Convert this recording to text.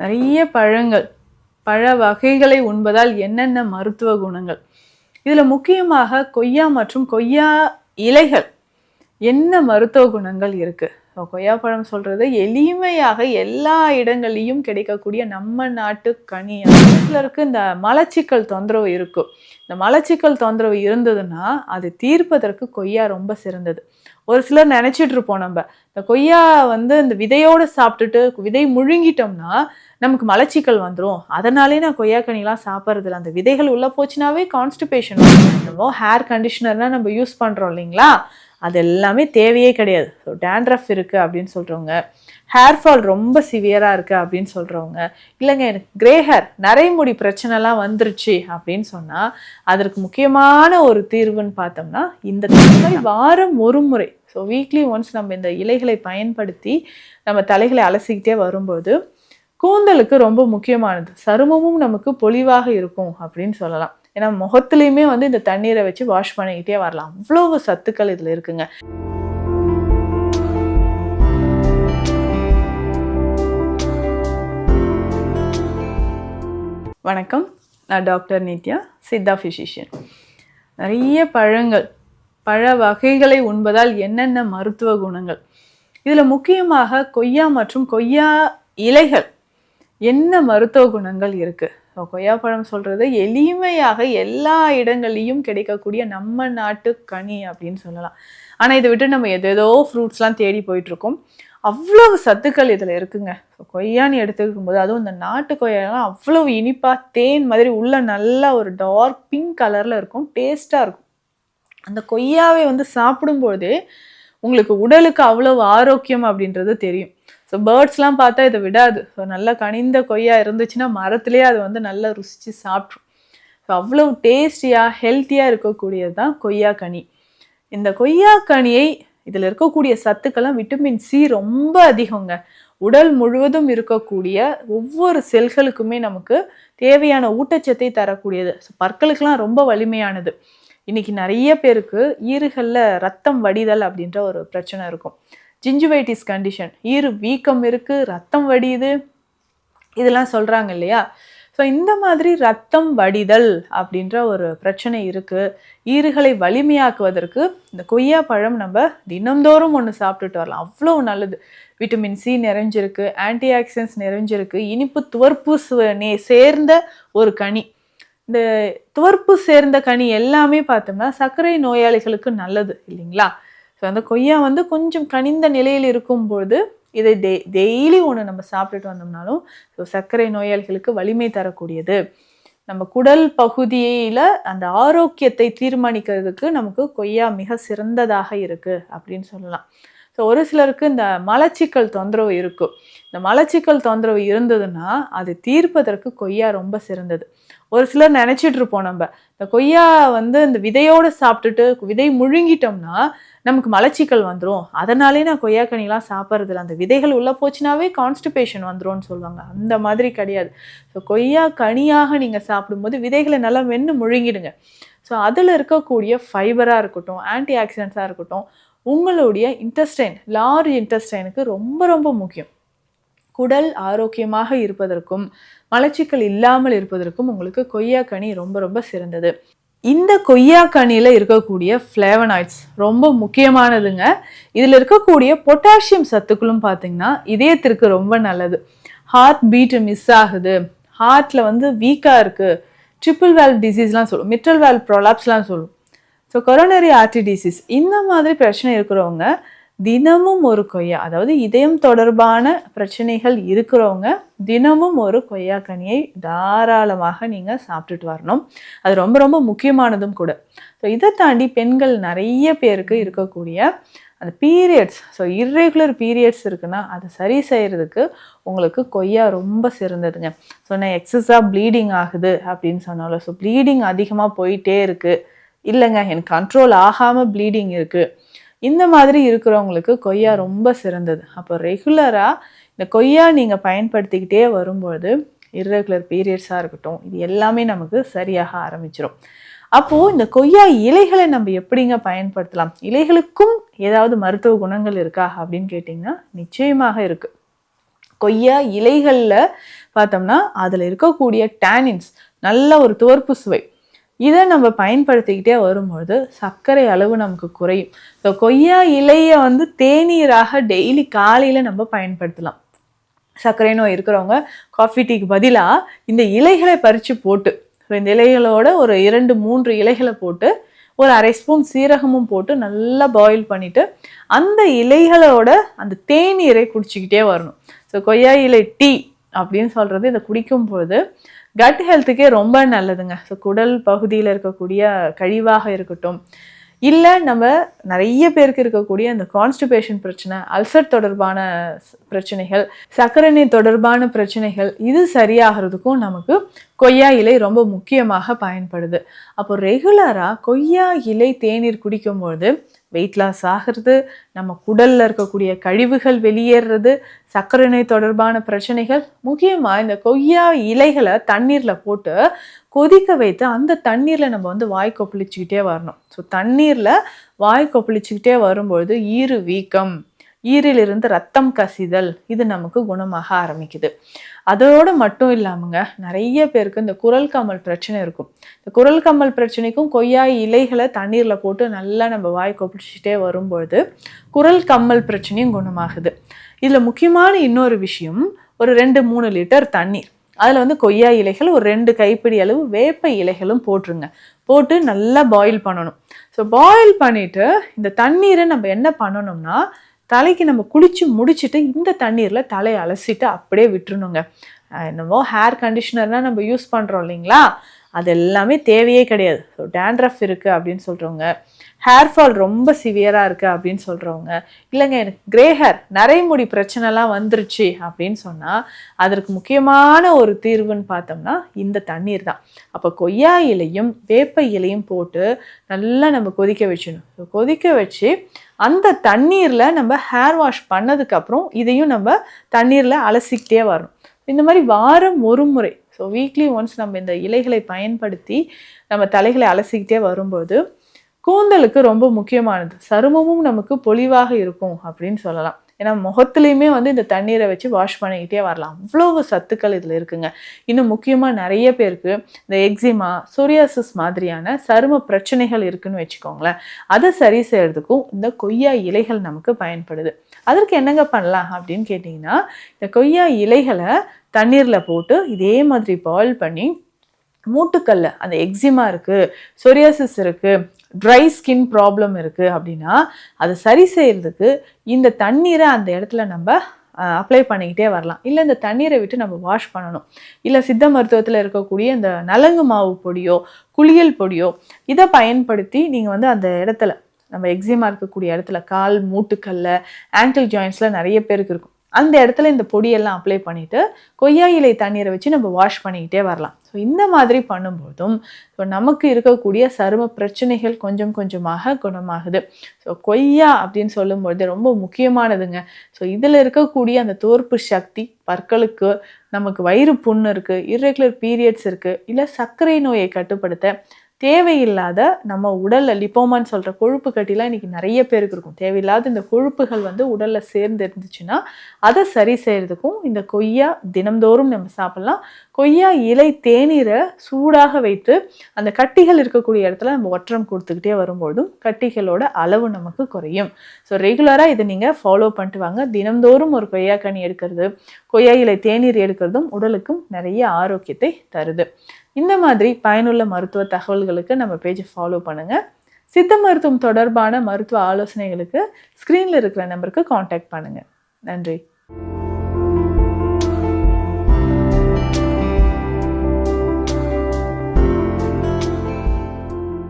நிறைய பழங்கள், பழ வகைகளை உண்பதால் என்னென்ன மருத்துவ குணங்கள்? இதுல முக்கியமாக கொய்யா மற்றும் கொய்யா இலைகள் என்ன மருத்துவ குணங்கள் இருக்கு? கொய்யாப்பழம் சொல்றது எளிமையாக எல்லா இடங்கள்லையும் கிடைக்கக்கூடிய நம்ம நாட்டு கனி. சிலருக்கு இந்த மலச்சிக்கல் தொந்தரவு இருக்கும். இந்த மலச்சிக்கல் தொந்தரவு இருந்ததுன்னா அது தீர்ப்பதற்கு கொய்யா ரொம்ப சிறந்தது. ஒரு சிலர் நினைச்சிட்டு இருப்போம், நம்ம இந்த கொய்யா இந்த விதையோடு சாப்பிட்டுட்டு விதை முழுங்கிட்டோம்னா நமக்கு மலச்சிக்கல் வந்துடும், அதனாலே நான் கொய்யா கனிலாம் சாப்பிட்றது இல்லை. அந்த விதைகள் உள்ள போச்சுனாவே கான்ஸ்டிபேஷன் வரும். ஹேர் கண்டிஷனர்லாம் நம்ம யூஸ் பண்றோம் இல்லைங்களா, அது எல்லாமே தேவையே கிடையாது. ஸோ டேண்ட்ரஃப் இருக்குது அப்படின்னு சொல்கிறவங்க, ஹேர் ஃபால் ரொம்ப சிவியராக இருக்குது அப்படின்னு சொல்கிறவங்க, இல்லைங்க எனக்கு கிரே ஹேர் நரைமுடி பிரச்சனைலாம் வந்துருச்சு அப்படின்னு சொன்னால் அதற்கு முக்கியமான ஒரு தீர்வுன்னு பார்த்தோம்னா இந்த வாரம் ஒரு முறை, ஸோ வீக்லி ஒன்ஸ் நம்ம இந்த இலைகளை பயன்படுத்தி நம்ம தலைகளை அலசிக்கிட்டே வரும்போது கூந்தலுக்கு ரொம்ப முக்கியமானது. சருமமும் நமக்கு பொலிவாக இருக்கும் அப்படின்னு சொல்லலாம். ஏன்னா முகத்துலையுமே இந்த தண்ணீரை வச்சு வாஷ் பண்ணிக்கிட்டே வரலாம். அவ்வளவு சத்துக்கள் இதில் இருக்குங்க. வணக்கம், நான் டாக்டர் நித்யா, சித்தா ஃபிசிஷியன். நிறைய பழங்கள், பழ வகைகளை உண்பதால் என்னென்ன மருத்துவ குணங்கள்? இதில் முக்கியமாக கொய்யா மற்றும் கொய்யா இலைகள் என்ன மருத்துவ குணங்கள் இருக்கு? கொய்யாப்பழம் சொல்றது எளிமையாக எல்லா இடங்கள்லையும் கிடைக்கக்கூடிய நம்ம நாட்டு கனி அப்படின்னு சொல்லலாம். ஆனால் இதை விட்டு நம்ம எதேதோ ஃப்ரூட்ஸ்லாம் தேடி போயிட்டு இருக்கோம். அவ்வளவு சத்துக்கள் இதில் இருக்குங்க. கொய்யான்னு எடுத்துக்கும் போது அதுவும் இந்த நாட்டு கொய்யாலாம் அவ்வளவு இனிப்பா தேன் மாதிரி உள்ள நல்லா ஒரு டார்க் பிங்க் கலர்ல இருக்கும், டேஸ்டா இருக்கும். அந்த கொய்யாவை சாப்பிடும்போதே உங்களுக்கு உடலுக்கு அவ்வளவு ஆரோக்கியம் அப்படின்றது தெரியும். ஸோ பேர்ட்ஸ்லாம் பார்த்தா இதை விடாது. ஸோ நல்லா கனிந்த கொய்யா இருந்துச்சுன்னா மரத்துலேயே அது நல்லா ருசித்து சாப்பிட்ரும். ஸோ அவ்வளோ டேஸ்டியாக ஹெல்த்தியாக இருக்கக்கூடியது தான் கொய்யா கனி. இந்த கொய்யா கனியை இதில் இருக்கக்கூடிய சத்துக்கெல்லாம் விட்டமின் சி ரொம்ப அதிகங்க. உடல் முழுவதும் இருக்கக்கூடிய ஒவ்வொரு செல்களுக்குமே நமக்கு தேவையான ஊட்டச்சத்தை தரக்கூடியது. ஸோ பற்களுக்கெல்லாம் ரொம்ப வலிமையானது. இன்னைக்கு நிறைய பேருக்கு ஈறுகளில் ரத்தம் வடிதல் அப்படின்ற ஒரு பிரச்சனை இருக்கும். ஜிஞ்சுவைட்டிஸ் கண்டிஷன், ஈறு வீக்கம் இருக்குது, ரத்தம் வடியுது, இதெல்லாம் சொல்கிறாங்க இல்லையா. ஸோ இந்த மாதிரி ரத்தம் வடிதல் அப்படின்ற ஒரு பிரச்சனை இருக்குது. ஈறுகளை வலிமையாக்குவதற்கு இந்த கொய்யா பழம் நம்ம தினந்தோறும் ஒன்று சாப்பிட்டுட்டு வரலாம். அவ்வளோ நல்லது. விட்டமின் சி நிறைஞ்சிருக்கு, ஆன்டி ஆக்சிடென்ட்ஸ் நிறைஞ்சிருக்கு, இனிப்பு துவர்ப்பு சேர்ந்த ஒரு கனி. இந்த துவர்ப்பு சேர்ந்த கனி எல்லாமே பார்த்தோம்னா சர்க்கரை நோயாளிகளுக்கு நல்லது இல்லைங்களா. ஸோ அந்த கொய்யா கொஞ்சம் கனிந்த நிலையில் இருக்கும்போது இதை டெய்லி ஒன்று நம்ம சாப்பிட்டுட்டு வந்தோம்னாலும் ஸோ சர்க்கரை நோயாளிகளுக்கு வலிமை தரக்கூடியது. நம்ம குடல் பகுதியில் அந்த ஆரோக்கியத்தை தீர்மானிக்கிறதுக்கு நமக்கு கொய்யா மிக சிறந்ததாக இருக்குது அப்படின்னு சொல்லலாம். ஸோ ஒரு சிலருக்கு இந்த மலச்சிக்கல் தொந்தரவு இருக்கும். இந்த மலச்சிக்கல் தொந்தரவு இருந்ததுன்னா அது தீர்ப்பதற்கு கொய்யா ரொம்ப சிறந்தது. ஒரு சிலர் நினைச்சிட்டு இருப்போம், நம்ம இந்த கொய்யா இந்த விதையோடு சாப்பிட்டுட்டு விதை முழுங்கிட்டோம்னா நமக்கு மலச்சிக்கல் வந்துடும், அதனாலே நான் கொய்யா கனிலாம் சாப்பிட்றது இல்லை, அந்த விதைகள் உள்ள போச்சுனாவே கான்ஸ்டிபேஷன் வந்துடும்னு சொல்லுவாங்க. அந்த மாதிரி கிடையாது. ஸோ கொய்யா கனியாக நீங்கள் சாப்பிடும்போது விதைகளை நல்லா மென்று முழுங்கிடுங்க. ஸோ அதில் இருக்கக்கூடிய ஃபைபராக இருக்கட்டும், ஆன்டி ஆக்சிடென்ட்ஸாக இருக்கட்டும், உங்களுடைய இன்டெஸ்டைன், லார்ஜ் இன்டெஸ்டைனுக்கு ரொம்ப ரொம்ப முக்கியம். குடல் ஆரோக்கியமாக இருப்பதற்கும் மலச்சிக்கல் இல்லாமல் இருப்பதற்கும் உங்களுக்கு கொய்யா கனி ரொம்ப ரொம்ப சிறந்தது. இந்த கொய்யா கனியில் இருக்கக்கூடிய ஃப்ளேவனாய்ட்ஸ் ரொம்ப முக்கியமானதுங்க. இதில் இருக்கக்கூடிய பொட்டாசியம் சத்துக்களும் பார்த்தீங்கன்னா இதயத்திற்கு ரொம்ப நல்லது. ஹார்ட் பீட்டு மிஸ் ஆகுது, ஹார்ட்டில் வீக்காக இருக்குது, ட்ரிபிள் வேல்வ் டிசீஸ்லாம் சொல்லும், மிட்ரல் வேல்வ் ப்ரொலாப்ஸ்லாம் சொல்லும். ஸோ கொரோனரி ஆர்டரி டிசீஸ் இந்த மாதிரி பிரச்சனை இருக்கிறவங்க தினமும் ஒரு கொய்யா, அதாவது இதயம் தொடர்பான பிரச்சனைகள் இருக்கிறவங்க தினமும் ஒரு கொய்யா கனியை தாராளமாக நீங்கள் சாப்பிட்டுட்டு வரணும். அது ரொம்ப ரொம்ப முக்கியமானதும் கூட. ஸோ இதை தாண்டி பெண்கள் நிறைய பேருக்கு இருக்கக்கூடிய அந்த பீரியட்ஸ், ஸோ இர்ரெகுலர் பீரியட்ஸ் இருக்குன்னா அதை சரி செய்கிறதுக்கு உங்களுக்கு கொய்யா ரொம்ப சிறந்ததுங்க. ஸோ நான் எக்ஸஸாக ப்ளீடிங் ஆகுது அப்படின்னு சொன்னாலும், ஸோ ப்ளீடிங் அதிகமாக போயிட்டே இருக்குது, இல்லைங்க எனக்கு கண்ட்ரோல் ஆகாமல் ப்ளீடிங் இருக்குது, இந்த மாதிரி இருக்கிறவங்களுக்கு கொய்யா ரொம்ப சிறந்தது. அப்போ ரெகுலராக இந்த கொய்யா நீங்கள் பயன்படுத்திக்கிட்டே வரும்பொழுது இர்ரெகுலர் பீரியட்ஸாக இருக்கட்டும், இது எல்லாமே நமக்கு சரியாக ஆரம்பிச்சிடும். அப்போது இந்த கொய்யா இலைகளை நம்ம எப்படிங்க பயன்படுத்தலாம்? இலைகளுக்கும் ஏதாவது மருத்துவ குணங்கள் இருக்கா அப்படின்னு கேட்டிங்கன்னா நிச்சயமாக இருக்குது. கொய்யா இலைகளில் பார்த்தோம்னா அதில் இருக்கக்கூடிய டேனின்ஸ் நல்ல ஒரு துவர்ப்பு சுவை, இதை நம்ம பயன்படுத்திக்கிட்டே வரும்பொழுது சர்க்கரை அளவு நமக்கு குறையும். ஸோ கொய்யா இலையை வந்து தேநீராக டெய்லி காலையில் நம்ம பயன்படுத்தலாம். சர்க்கரை நோய் இருக்கிறவங்க காஃபி டீக்கு பதிலாக இந்த இலைகளை பறித்து போட்டு, ஸோ இந்த இலைகளோட ஒரு 2-3 இலைகளை போட்டு ஒரு 1/2 ஸ்பூன் சீரகமும் போட்டு நல்லா பாயில் பண்ணிவிட்டு அந்த இலைகளோட அந்த தேநீரை குடிச்சிக்கிட்டே வரணும். ஸோ கொய்யா இலை டீ அப்படின்னு சொல்கிறது இதை குடிக்கும் பொழுது கட் ஹெல்த்துக்கே ரொம்ப நல்லதுங்க. ஸோ குடல் பகுதியில் இருக்கக்கூடிய கழிவாக இருக்கட்டும், இல்லை நம்ம நிறைய பேருக்கு இருக்கக்கூடிய அந்த கான்ஸ்டிபேஷன் பிரச்சனை, அல்சர் தொடர்பான பிரச்சனைகள், சர்க்கரை நோய் தொடர்பான பிரச்சனைகள், இது சரியாகிறதுக்கும் நமக்கு கொய்யா இலை ரொம்ப முக்கியமாக பயன்படுது. அப்போ ரெகுலராக கொய்யா இலை தேநீர் குடிக்கும்பொழுது வெயிட் லாஸ் ஆகிறது, நம்ம குடலில் இருக்கக்கூடிய கழிவுகள் வெளியேறது, சர்க்கரை நோய் தொடர்பான பிரச்சனைகள், முக்கியமாக இந்த கொய்யா இலைகளை தண்ணீரில் போட்டு கொதிக்க வைத்து அந்த தண்ணீரில் நம்ம வந்து வாய் கொப்பளிச்சுக்கிட்டே வரணும். ஸோ தண்ணீரில் வாய் கொப்பளிச்சுக்கிட்டே வரும்பொழுது ஈறு வீக்கம், ஈரிலிருந்து ரத்தம் கசிதல், இது நமக்கு குணமாக ஆரம்பிக்குது. அதோடு மட்டும் இல்லாமங்க, நிறைய பேருக்கு இந்த குரல் கம்மல் பிரச்சனை இருக்கும். இந்த குரல் கம்மல் பிரச்சனைக்கும் கொய்யா இலைகளை தண்ணீரில் போட்டு நல்லா நம்ம வாய் கொப்பளிச்சுட்டே வரும்பொழுது குரல் கம்மல் பிரச்சனையும் குணமாகுது. இதில் முக்கியமான இன்னொரு விஷயம், ஒரு 2-3 லிட்டர் தண்ணீர், அதில் வந்து கொய்யா இலைகள் ஒரு 2 கைப்பிடி அளவு வேப்ப இலைகளும் போட்டுருங்க. போட்டு நல்லா பாயில் பண்ணணும். ஸோ பாயில் பண்ணிவிட்டு இந்த தண்ணீரை நம்ம என்ன பண்ணணும்னா, தலைக்கு நம்ம குளிச்சு முடிச்சுட்டு இந்த தண்ணீரில் தலையை அலசிட்டு அப்படியே விட்டுருணுங்க. என்னவோ ஹேர் கண்டிஷனர்னால் நம்ம யூஸ் பண்ணுறோம் இல்லைங்களா, அது எல்லாமே தேவையே கிடையாது. ஸோ டேண்ட்ரஃப் இருக்குது அப்படின்னு சொல்கிறவங்க, ஹேர் ஃபால் ரொம்ப சிவியராக இருக்குது அப்படின்னு சொல்கிறவங்க, இல்லைங்க எனக்கு கிரே ஹேர் நரைமுடி பிரச்சனைலாம் வந்துருச்சு அப்படின்னு சொன்னால் அதற்கு முக்கியமான ஒரு தீர்வுன்னு பார்த்தோம்னா இந்த தண்ணீர் தான். அப்போ கொய்யா இலையும் வேப்ப இலையும் போட்டு நல்லா நம்ம கொதிக்க வச்சிடணும். ஸோ கொதிக்க வச்சு அந்த தண்ணீரில் நம்ம ஹேர் வாஷ் பண்ணதுக்கப்புறம் இதையும் நம்ம தண்ணீரில் அலசிக்கிட்டே வரணும். இந்த மாதிரி வாரம் ஒரு முறை, ஸோ வீக்லி ஒன்ஸ் நம்ம இந்த இலைகளை பயன்படுத்தி நம்ம தலைகளை அலசிக்கிட்டே வரும்போது கூந்தலுக்கு ரொம்ப முக்கியமானது, சருமமும் நமக்கு பொலிவாக இருக்கும் அப்படின்னு சொல்லலாம். ஏன்னா முகத்துலையுமே வந்து இந்த தண்ணீரை வச்சு வாஷ் பண்ணிக்கிட்டே வரலாம். அவ்வளவு சத்துக்கள் இதில் இருக்குங்க. இன்னும் முக்கியமாக நிறைய பேருக்கு இந்த எக்ஸிமா, சொரியாசிஸ் மாதிரியான சரும பிரச்சனைகள் இருக்குன்னு வச்சுக்கோங்களேன், அதை சரி செய்யறதுக்கும் இந்த கொய்யா இலைகள் நமக்கு பயன்படுது. அதற்கு என்னங்க பண்ணலாம் அப்படின்னு கேட்டிங்கன்னா, இந்த கொய்யா இலைகளை தண்ணீரில் போட்டு இதே மாதிரி பாயில் பண்ணி மூட்டுக்கல்ல அந்த எக்ஸிமா இருக்குது, சொரியாசிஸ் இருக்குது, ட்ரை ஸ்கின் ப்ராப்ளம் இருக்குது அப்படின்னா அதை சரி செய்கிறதுக்கு இந்த தண்ணீரை அந்த இடத்துல நம்ம அப்ளை பண்ணிக்கிட்டே வரலாம். இல்லை இந்த தண்ணீரை விட்டு நம்ம வாஷ் பண்ணணும். இல்லை சித்த மருத்துவத்தில் இருக்கக்கூடிய இந்த நலங்கு மாவு பொடியோ குளியல் பொடியோ இதை பயன்படுத்தி நீங்கள் வந்து அந்த இடத்துல, நம்ம எக்ஸிமா இருக்கக்கூடிய இடத்துல, கால் மூட்டுக்கல்ல, ஆங்கிள் ஜாயின்ஸில் நிறைய பேருக்கு இருக்கும், அந்த இடத்துல இந்த பொடியெல்லாம் அப்ளை பண்ணிவிட்டு கொய்யா இலை தண்ணீரை வச்சு நம்ம வாஷ் பண்ணிக்கிட்டே வரலாம். ஸோ இந்த மாதிரி பண்ணும்போதும் ஸோ நமக்கு இருக்கக்கூடிய சரும பிரச்சனைகள் கொஞ்சம் கொஞ்சமாக குணமாகுது. ஸோ கொய்யா அப்படின்னு சொல்லும்பொழுது ரொம்ப முக்கியமானதுங்க. ஸோ இதில் இருக்கக்கூடிய அந்த தோற்பு சக்தி, பற்களுக்கு, நமக்கு வயிறு புண்ணு இருக்குது, இர்ரெகுலர் பீரியட்ஸ் இருக்குது, இல்லை சர்க்கரை நோயை கட்டுப்படுத்த தேவையில்லாத நம்ம உடலில் லிப்போமான்னு சொல்கிற கொழுப்பு கட்டிலாம் இன்றைக்கி நிறைய பேருக்கு இருக்கும். தேவையில்லாத இந்த கொழுப்புகள் வந்து உடலில் சேர்ந்து இருந்துச்சுன்னா அதை சரி செய்கிறதுக்கும் இந்த கொய்யா தினம்தோறும் நம்ம சாப்பிட்லாம். கொய்யா இலை தேநீரை சூடாக வைத்து அந்த கட்டிகள் இருக்கக்கூடிய இடத்துல நம்ம ஒற்றம் கொடுத்துக்கிட்டே வரும்பொழுதும் கட்டிகளோட அளவு நமக்கு குறையும். ஸோ ரெகுலராக இதை நீங்கள் ஃபாலோ பண்ணிட்டு வாங்க. தினம்தோறும் ஒரு கொய்யா கனி எடுக்கிறது, கொய்யா இலை தேநீர் எடுக்கிறதும் உடலுக்கும் நிறைய ஆரோக்கியத்தை தருது. இந்த மாதிரி பயனுள்ள மருத்துவ தகவல்களுக்கு நம்ம பேஜை ஃபாலோ பண்ணுங்கள். சித்த மருத்துவம் தொடர்பான மருத்துவ ஆலோசனைகளுக்கு ஸ்க்ரீனில் இருக்கிற நம்பருக்கு காண்டாக்ட் பண்ணுங்கள். நன்றி.